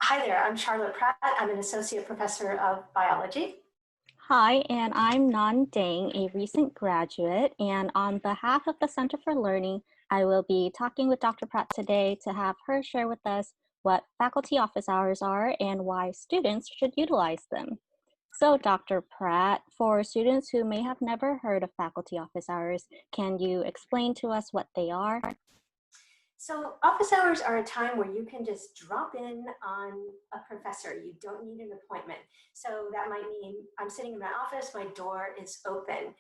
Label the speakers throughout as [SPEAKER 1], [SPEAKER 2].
[SPEAKER 1] Hi there, I'm Charlotte Pratt. I'm an associate professor of biology.
[SPEAKER 2] Hi, and I'm Nan Dang, a recent graduate, and on behalf of the Center for Learning, I will be talking with Dr. Pratt today to have her share with us what faculty office hours are and why students should utilize them. So, Dr. Pratt, for students who may have never heard of faculty office hours, can you explain to us what they are?
[SPEAKER 1] So office hours are a time where you can just drop in on a professor. You don't need an appointment. So that might mean I'm sitting in my office, my door is open.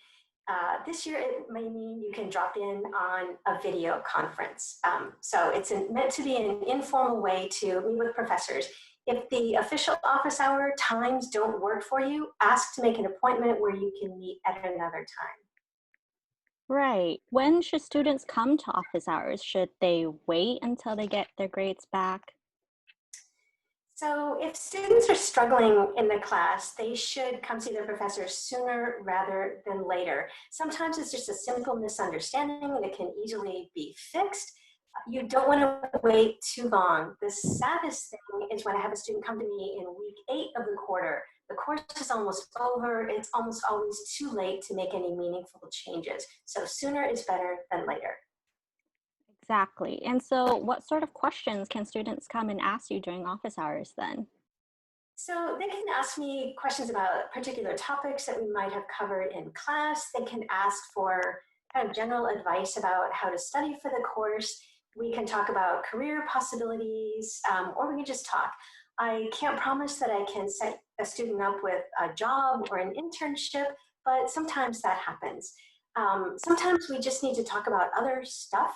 [SPEAKER 1] This year, it may mean you can drop in on a video conference. So it's meant to be an informal way to meet with professors. If the official office hour times don't work for you, ask to make an appointment where you can meet at another time.
[SPEAKER 2] Right. When should students come to office hours? Should they wait until they get their grades back?
[SPEAKER 1] So if students are struggling in the class, they should come see their professor sooner rather than later. Sometimes it's just a simple misunderstanding and it can easily be fixed. You don't want to wait too long. The saddest thing is when I have a student come to me in week 8 of the quarter. The course is almost over. It's almost always too late to make any meaningful changes. So sooner is better than later.
[SPEAKER 2] Exactly. And so, what sort of questions can students come and ask you during office hours then?
[SPEAKER 1] So they can ask me questions about particular topics that we might have covered in class. They can ask for kind of general advice about how to study for the course. We can talk about career possibilities, or we can just talk. I can't promise that I can set a student up with a job or an internship, but sometimes that happens. Sometimes we just need to talk about other stuff.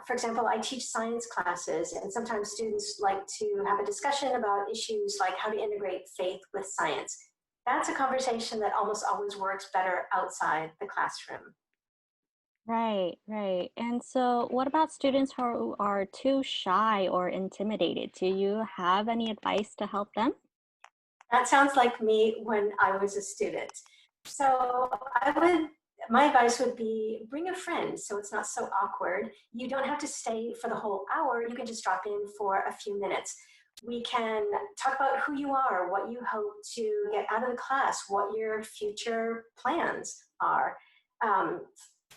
[SPEAKER 1] For example, I teach science classes, and sometimes students like to have a discussion about issues like how to integrate faith with science. That's a conversation that almost always works better outside the classroom.
[SPEAKER 2] Right, right. And so, what about students who are too shy or intimidated? Do you have any advice to help them?
[SPEAKER 1] That sounds like me when I was a student. So my advice would be bring a friend so it's not so awkward. You don't have to stay for the whole hour. You can just drop in for a few minutes. We can talk about who you are, what you hope to get out of the class, what your future plans are. Um,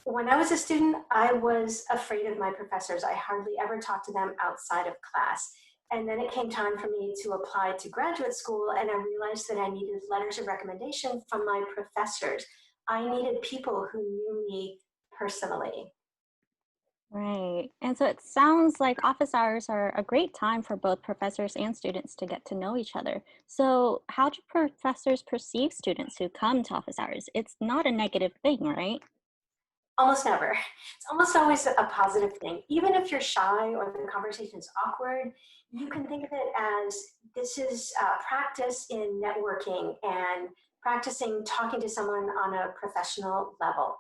[SPEAKER 1] when I was a student, I was afraid of my professors. I hardly ever talked to them outside of class. And then it came time for me to apply to graduate school, and I realized that I needed letters of recommendation from my professors. I needed people who knew me personally.
[SPEAKER 2] Right. And so, it sounds like office hours are a great time for both professors and students to get to know each other. So, how do professors perceive students who come to office hours? It's not a negative thing, right?
[SPEAKER 1] Almost never. It's almost always a positive thing. Even if you're shy or the conversation is awkward, you can think of it as this is practice in networking and practicing talking to someone on a professional level.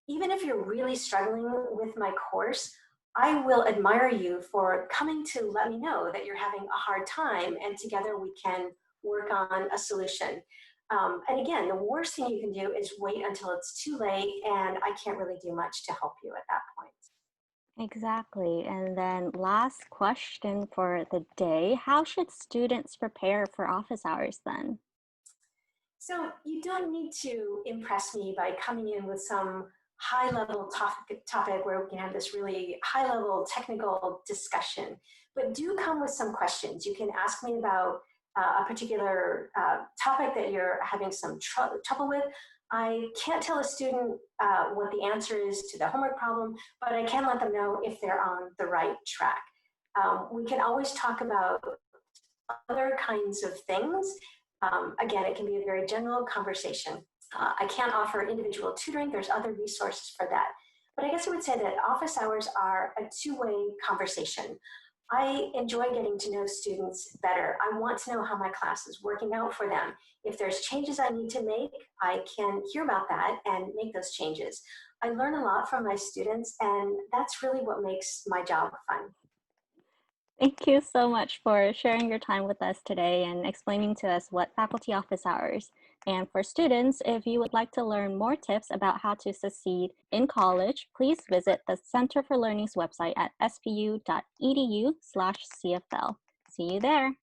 [SPEAKER 1] Even if you're really struggling with my course, I will admire you for coming to let me know that you're having a hard time, and together we can work on a solution. And again, the worst thing you can do is wait until it's too late, and I can't really do much to help you at that point.
[SPEAKER 2] Exactly. And then, last question for the day. How should students prepare for office hours then?
[SPEAKER 1] So you don't need to impress me by coming in with some high level topic where we can have this really high level technical discussion, but do come with some questions. You can ask me about a particular topic that you're having some trouble with. I can't tell a student what the answer is to the homework problem, but I can let them know if they're on the right track. We can always talk about other kinds of things. Again, it can be a very general conversation. I can't offer individual tutoring. There's other resources for that. But I guess I would say that office hours are a two-way conversation. I enjoy getting to know students better. I want to know how my class is working out for them. If there's changes I need to make, I can hear about that and make those changes. I learn a lot from my students, and that's really what makes my job fun.
[SPEAKER 2] Thank you so much for sharing your time with us today and explaining to us what faculty office hours. And for students, if you would like to learn more tips about how to succeed in college, please visit the Center for Learning's website at spu.edu/CFL. See you there.